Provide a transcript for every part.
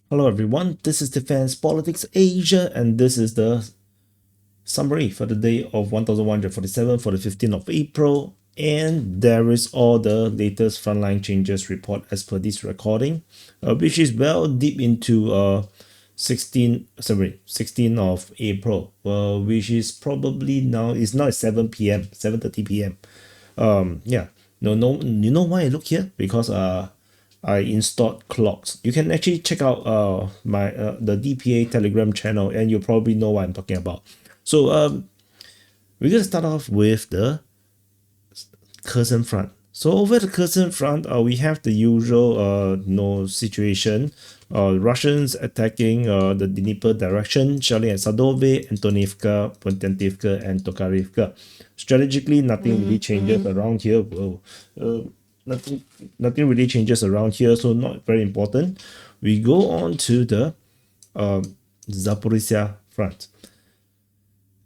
Hello everyone, this is Defense Politics Asia and this is the summary for the day of 1147 for the 15th of April, and there is all the latest frontline changes report as per this recording, which is well deep into 16th of April, which is probably now is now at 7 p.m. 7:30 p.m. Yeah, no, you know why I look here? Because I installed clocks. You can actually check out my the DPA Telegram channel, and you probably know what I'm talking about. So we're gonna start off with the Kherson front. So over the Kherson front, we have the usual situation. Russians attacking the Dnieper direction, shelling at Sadove, Antonivka, Pontantivka, and Tokarivka. Strategically, nothing really changes around here. Whoa. Nothing really changes around here, so not very important. We go on to the Zaporizhia front.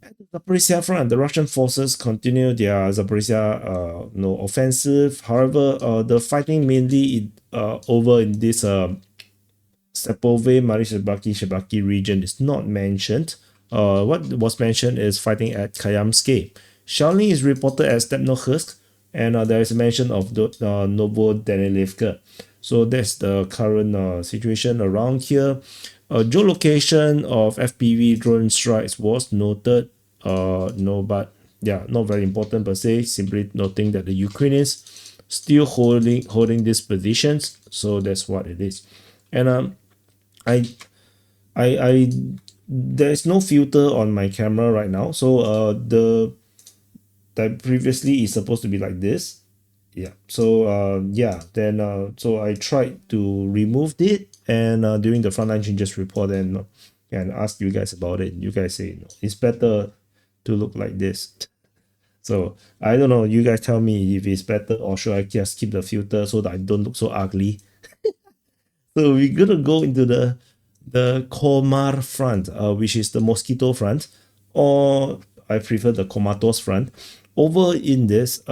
At the Zaporizhia front, the Russian forces continue their Zaporizhia offensive. However, the fighting mainly over in this Stepove, Shebaki region is not mentioned. What was mentioned is fighting at Kayamsky. Shelling is reported at Stepnohursk, and there is a mention of the Novodanilivka. So that's the current situation around here. Geolocation of FPV drone strikes was noted. No, but yeah, not very important per se. Simply noting that the Ukrainians still holding these positions. So that's what it is. And I there's no filter on my camera right now. So the that previously is supposed to be like this. Yeah, so yeah, then so I tried to remove it, and during the frontline changes report, and asked you guys about it. You guys say no, it's better to look like this. So I don't know, you guys tell me if it's better, or should I just keep the filter so that I don't look so ugly. So we're gonna go into the Komar front, which is the mosquito front, or I prefer the Komatos front. Over in this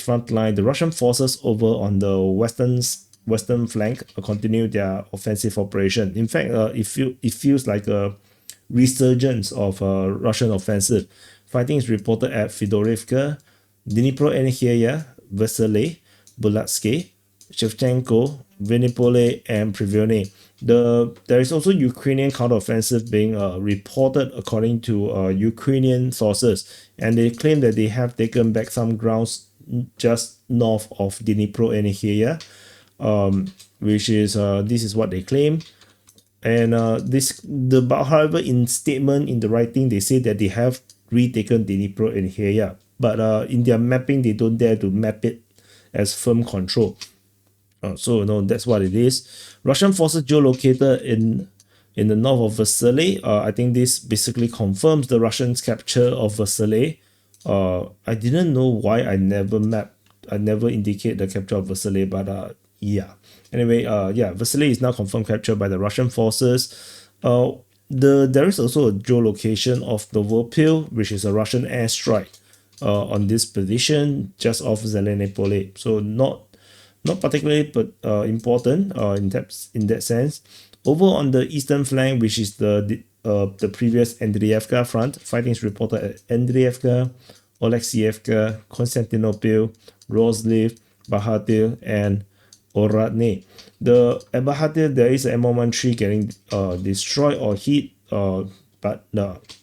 front line, the Russian forces over on the western flank continue their offensive operation. In fact, it feels like a resurgence of Russian offensive. Fighting is reported at Fedorivka, Dnipro Vesele, Bulatske, Shevchenko, Vinnypole, and Privyone. There is also Ukrainian counteroffensive being reported according to Ukrainian sources, and they claim that they have taken back some grounds just north of Dnipro and which is this is what they claim. And however, in statement in the writing, they say that they have retaken Dnipro and but in their mapping, they don't dare to map it as firm control. So no, that's what it is. Russian forces geolocated in the north of Vesele. I think this basically confirms the Russians' capture of Vesele. I didn't know why I never indicate the capture of Vesele, but yeah. Anyway, yeah, Vesele is now confirmed captured by the Russian forces. There is also a geolocation of Novopil, which is a Russian airstrike on this position just off Zelenopole. So not particularly but important in that sense. Over on the eastern flank, which is the previous Andriivka front, fighting is reported at Andriivka, Oleksievka, Konstantinopil, Rozliv, Bahatil, and Oradne. At Bahatil, there is an MO1 tree getting destroyed or hit, but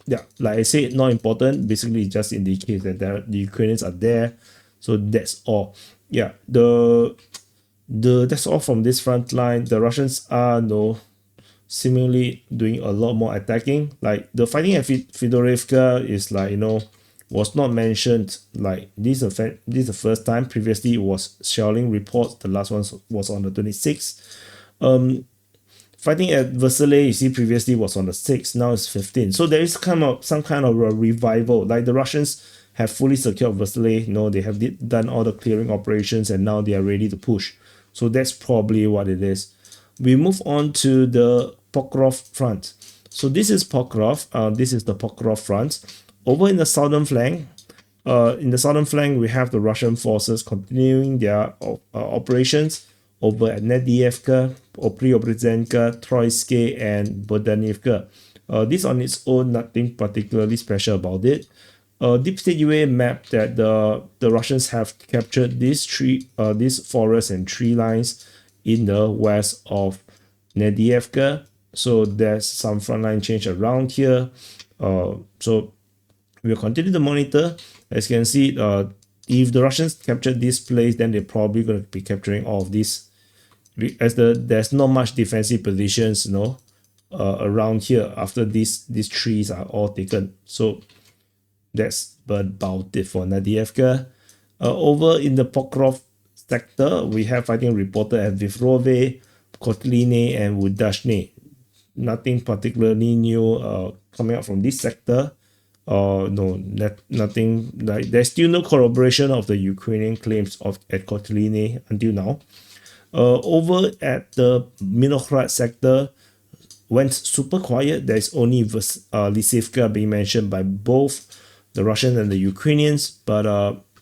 yeah, like I said, not important. Basically, it just indicates that the Ukrainians are there. So that's all. Yeah, that's all from this front line. The Russians are seemingly doing a lot more attacking. Like the fighting at Fedorivka is was not mentioned. Like this is the first time. Previously it was shelling reports. The last one was on the 26th. Fighting at Vesele, you see, previously was on the 6th, now it's 15th. So there is some kind of a revival. Like the Russians have fully secured Vesele, they have done all the clearing operations, and now they are ready to push. So that's probably what it is. We move on to the Pokrov front. So this is Pokrov. This is the Pokrov front. Over in the southern flank, we have the Russian forces continuing their operations over at Nedievka, Preobrazhenka, Troitsky, and Valentynivka. This on its own, nothing particularly special about it. Deep State UA map that the Russians have captured these forests and tree lines in the west of Nedievka. So there's some frontline change around here. So we'll continue to monitor. As you can see, if the Russians capture this place, then they're probably going to be capturing all of this. As there's not much defensive positions, around here after these trees are all taken. So that's about it for Nadievka. Over in the Pokrov sector, we have fighting reported at Vivrove, Kotline, and Wudashne. Nothing particularly new coming out from this sector. No, nothing. Like there's still no corroboration of the Ukrainian claims at Kotline until now. Over at the Minohrad sector, went super quiet. There's only Lysivka being mentioned by both the Russians and the Ukrainians, but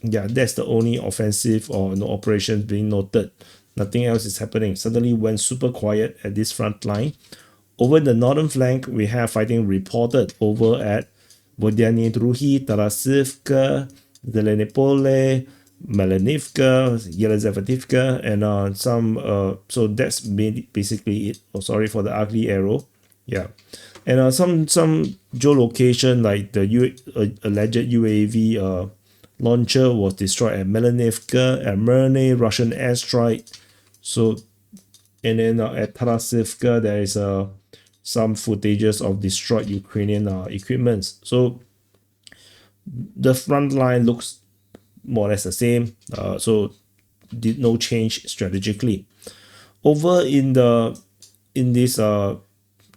yeah, that's the only offensive or no operations being noted. Nothing else is happening. Suddenly went super quiet at this front line. Over the northern flank, we have fighting reported over at Vodyany Druhi, Tarasivka, Zelenopole, Melanivka, Yelizavetivka, and some. So that's basically it. Oh, sorry for the ugly arrow. Yeah, and some geolocation like the alleged UAV launcher was destroyed at Melanivka, at Merne, Russian airstrike. So, and then at Tarasivka, there is some footages of destroyed Ukrainian equipments. So the front line looks more or less the same. So did no change strategically. Over in this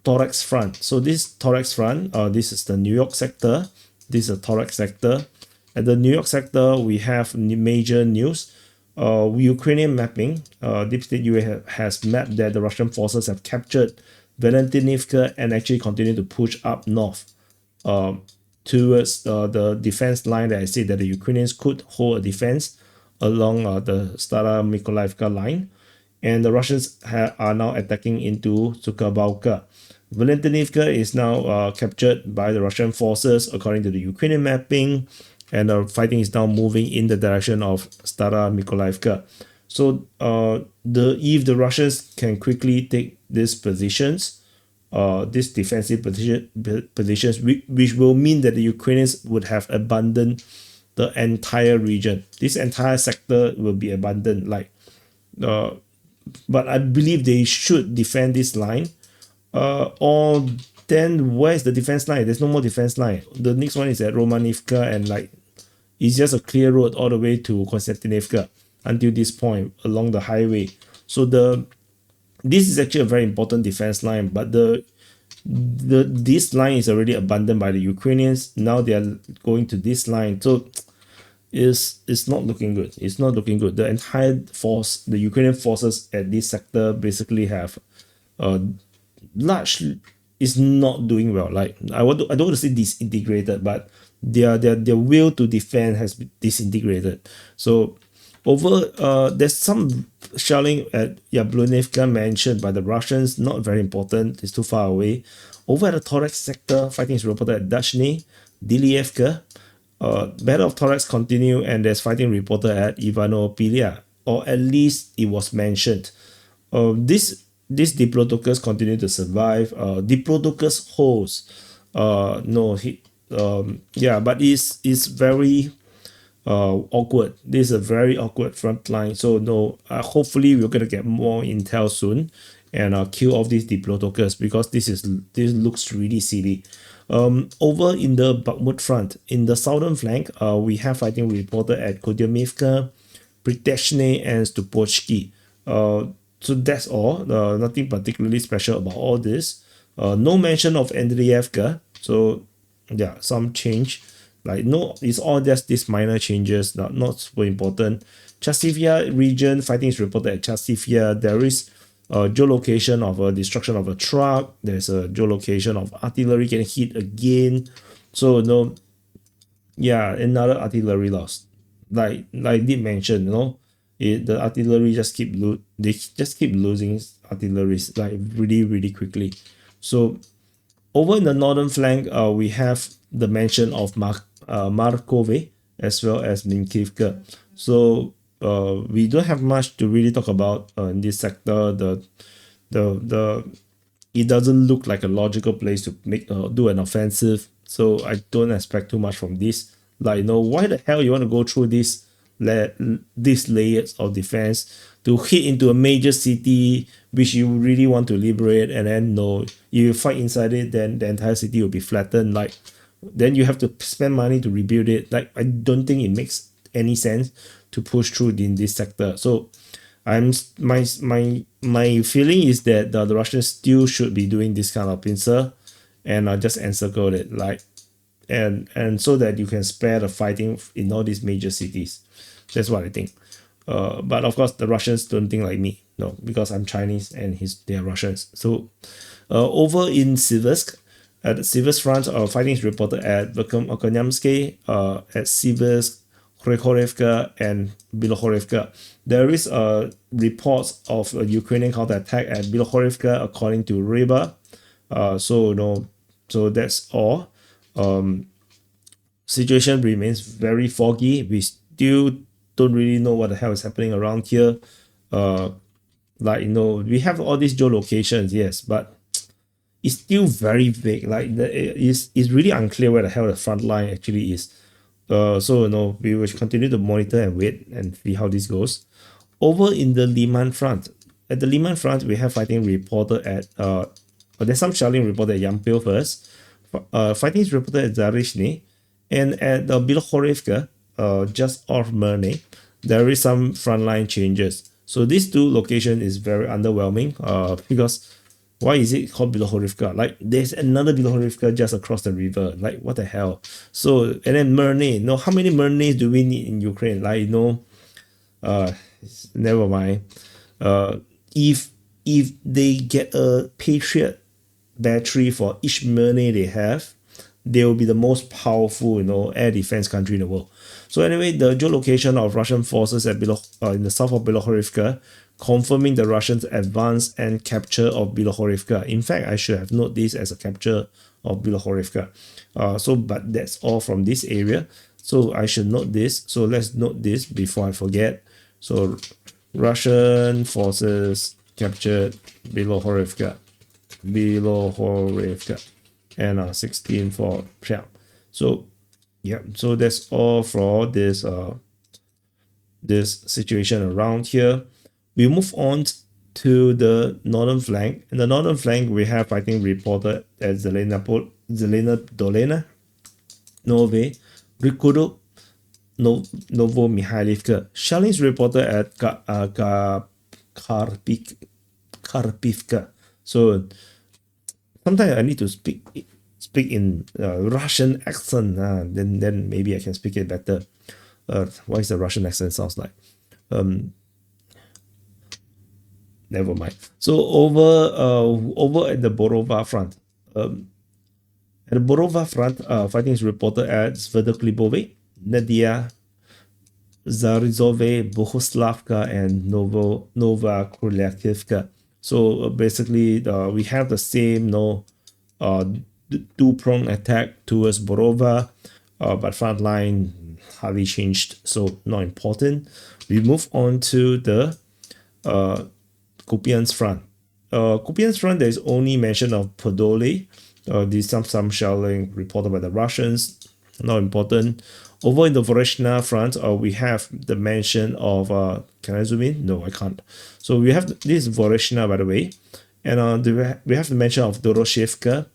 thorax front. So this thorax front, this is the New York sector. This is the thorax sector. At the New York sector, we have major news. Ukrainian mapping. Deep State UA has mapped that the Russian forces have captured Valentynivka and actually continue to push up north towards the defense line that I said that the Ukrainians could hold a defense along the Stara Mykolaiivka line, and the Russians are now attacking into Sukhabalka. Valentynivka is now captured by the Russian forces according to the Ukrainian mapping, and the fighting is now moving in the direction of Stara Mykolaiivka. So if the Russians can quickly take these positions, these defensive positions, which will mean that the Ukrainians would have abandoned the entire region. This entire sector will be abandoned. But I believe they should defend this line. Or then where's the defense line? There's no more defense line. The next one is at Romanivka, and it's just a clear road all the way to Konstantinivka until this point along the highway. So this is actually a very important defense line, but this line is already abandoned by the Ukrainians. Now they are going to this line. So it's not looking good. It's not looking good. The entire force, the Ukrainian forces at this sector basically have largely is not doing well. I don't want to say disintegrated, but their will to defend has been disintegrated. So over there's some shelling at Yablonivka mentioned by the Russians, not very important, it's too far away. Over at the thorax sector, fighting is reported at Dachny, Dilievka. Battle of Thorax continue, and there's fighting reported at Ivanopilia, or at least it was mentioned. These Diplodocus continue to survive. Diplodocus holds. But it's very awkward. This is a very awkward front line. So hopefully we're gonna get more intel soon and kill off these Diplodocus, because this looks really silly. Over in the Bakhmut front, in the southern flank, we have fighting reported at Kodyamivka, Priteshne, and Stupochki. So that's all. Nothing particularly special about all this. No mention of Andrievka. So yeah, some change. It's all just these minor changes, not super important. Chasivya region, fighting is reported at Chasivya. There is a geolocation of a destruction of a truck. There's a geolocation of artillery getting hit again. So another artillery loss. Like I did mention, the artillery they just keep losing artillery like really quickly. So over in the northern flank, we have the mention of Markove as well as Minkivka. So we don't have much to really talk about in this sector. The it doesn't look like a logical place to make do an offensive. So I don't expect too much from this. Like, why the hell you want to go through these layers of defense to hit into a major city which you really want to liberate, and then no, if you fight inside it, then the entire city will be flattened. Like, then you have to spend money to rebuild it. Like, I don't think it makes any sense to push through in this sector. So my feeling is that the Russians still should be doing this kind of pincer, and just encircle it, like, and so that you can spare the fighting in all these major cities. That's what I think. But of course, the Russians don't think like me, no, because I'm Chinese and they are Russians. So over in Siversk, at the Siversk front, fighting is reported at Okonyamsky, at Siversk, Krychorivka, and Bilohorivka. There is reports of a Ukrainian counterattack at Bilohorivka, according to Reba. So that's all. Situation remains very foggy. We still don't really know what the hell is happening around here. We have all these geolocations, yes, but it's still very vague. Like, it's really unclear where the hell the front line actually is. So we will continue to monitor and wait and see how this goes. Over in the Liman front, at the Liman front, we have fighting reported at there's some shelling reported at Yampil first. Fighting is reported at Zarishny, and at Bilohorivka, just off Merne, there is some frontline changes. So these two locations is very underwhelming. Because why is it called Bilohorivka? Like, there's another Bilohorivka just across the river. Like, what the hell? So, and then Merne. How many Mernes do we need in Ukraine? Like, never mind. If they get a Patriot battery for each Merne they have, they will be the most powerful, air defense country in the world. So anyway, the geolocation of Russian forces at in the south of Bilohorivka, confirming the Russians' advance and capture of Bilohorivka. In fact, I should have noted this as a capture of Bilohorivka. But that's all from this area. So I should note this. So let's note this before I forget. So Russian forces captured Bilohorivka, and 16 for Psham. So yeah, so that's all for this situation around here. We move on to the northern flank. In the northern flank, we have fighting reported at Zelena Dolena, Nove, Rikudo, Novo Mihailivka. Shelling is reported at Karpivka. So sometimes I need to speak in Russian accent. Then maybe I can speak it better. What is the Russian accent sounds like? Never mind. So over at the Borova front, at the Borova front, fighting is reported at Sverdoklibove, Nadia, Zarizove, Bohuslavka, and Nova Kryakivka. So basically, we have the same two-pronged attack towards Borova, but front line hardly changed, so not important. We move on to the Kupiansk front. Kupiansk front, there is only mention of Podole. There's some shelling reported by the Russians, not important. Over in the Voreshna front, we have the mention of can I zoom in? No, I can't. So we have this is Voreshna, by the way, and we have the mention of Doroshevka,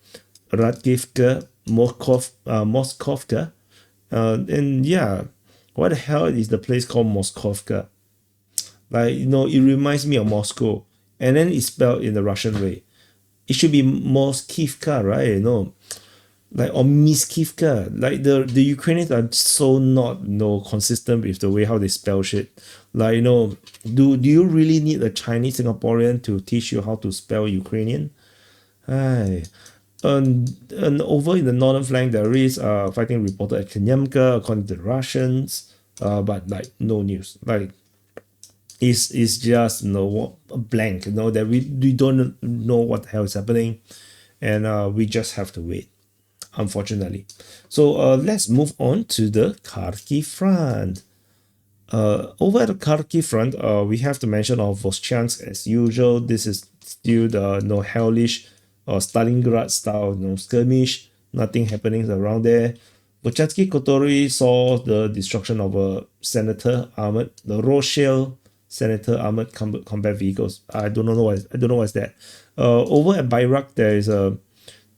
Radkivka, Moskovka, and yeah, what the hell is the place called Moskovka? Like, it reminds me of Moscow, and then it's spelled in the Russian way. It should be Moskivka, right? Or Miskivka. Like, the Ukrainians are so not consistent with the way how they spell shit. Like, do you really need a Chinese Singaporean to teach you how to spell Ukrainian? Hi. And over in the northern flank, there is fighting reported at Kenyamka, according to the Russians, but like no news. Like, is just a blank. That we don't know what the hell is happening, and we just have to wait, unfortunately. So let's move on to the Kharkiv front. Over at the Kharkiv front, we have to mention of Voschansk as usual. This is still the hellish Stalingrad style skirmish. Nothing happening around there. Vochansky Kotori saw the destruction of a the Rochelle Senator armored combat vehicles. I don't know what's that. Over at Bayrak, there is a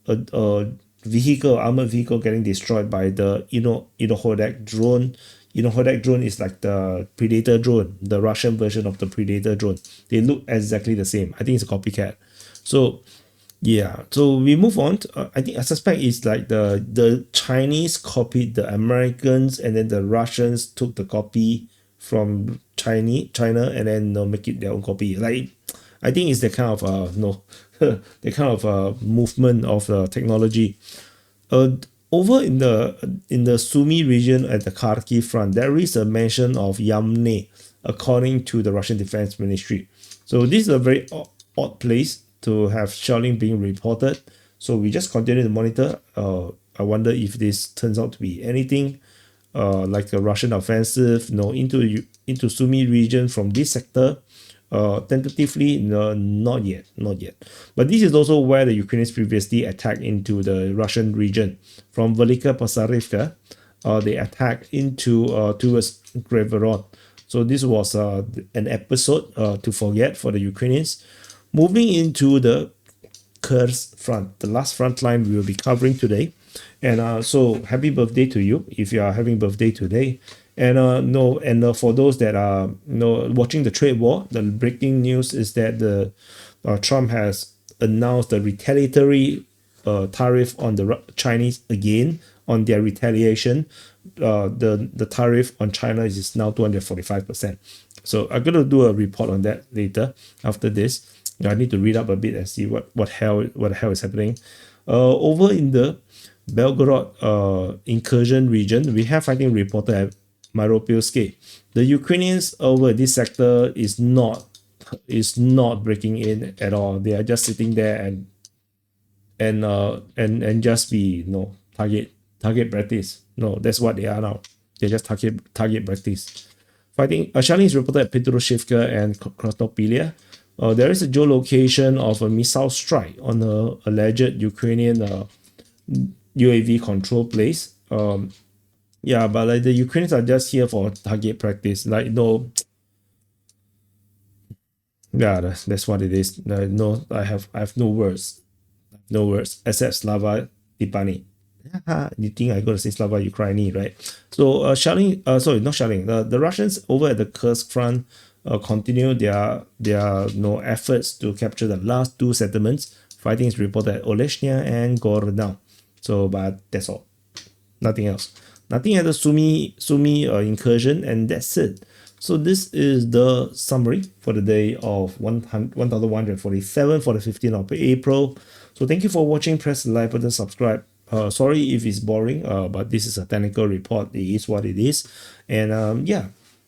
armored vehicle getting destroyed by the Inohodek drone. Inohodek drone is like the Predator drone, the Russian version of the Predator drone. They look exactly the same. I think it's a copycat. So yeah, so we move on. I suspect it's like the Chinese copied the Americans, and then the Russians took the copy from China, and then make it their own copy. Like, I think it's the kind of the kind of movement of technology. Over in the Sumy region at the Kharkiv front, there is a mention of Yamne, according to the Russian Defense Ministry. So this is a very odd place to have shelling being reported. So we just continue to monitor. I wonder if this turns out to be anything like a Russian offensive into Sumy region from this sector. Tentatively, no, not yet. But this is also where the Ukrainians previously attacked into the Russian region. From Velika Posarivka, they attacked into towards Graverod. So this was an episode to forget for the Ukrainians. Moving into the Kursk front, the last front line we will be covering today. And so happy birthday to you if you are having birthday today. And for those that are watching the trade war, the breaking news is that the Trump has announced the retaliatory tariff on the Chinese again on their retaliation. The tariff on China is now 245%. So I'm gonna do a report on that later after this. I need to read up a bit and see what the hell is happening. Over in the Belgorod incursion region, we have fighting reported at Maropilsky. The Ukrainians over this sector is not breaking in at all. They are just sitting there and just be target practice. No, that's what they are now. They just target practice. Fighting shelling is reported at Petroshivka and Krasnopilia. There is a geolocation of a missile strike on the alleged Ukrainian UAV control place. Yeah, but like the Ukrainians are just here for target practice. Like yeah, that's what it is. No, I have no words, except Slava Tipani. You think I'm gonna say Slava Ukraini, right? So shelling, sorry, not shelling. The Russians over at the Kursk front continue their efforts to capture the last two settlements. Fighting is reported at Oleshnya and Gornau. So, but that's all. Nothing else. Nothing at the Sumy incursion, and that's it. So this is the summary for the day of 1147 for the 15th of April. So thank you for watching. Press the like button, subscribe. Sorry if it's boring, but this is a technical report. It is what it is. And yeah,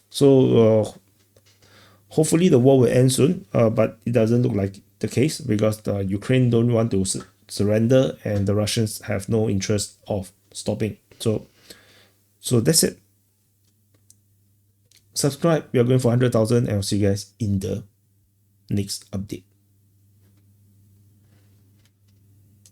so hopefully the war will end soon, but it doesn't look like the case because the Ukraine don't want to surrender, and the Russians have no interest of stopping. So that's it. Subscribe. We are going for 100,000, and I'll see you guys in the next update.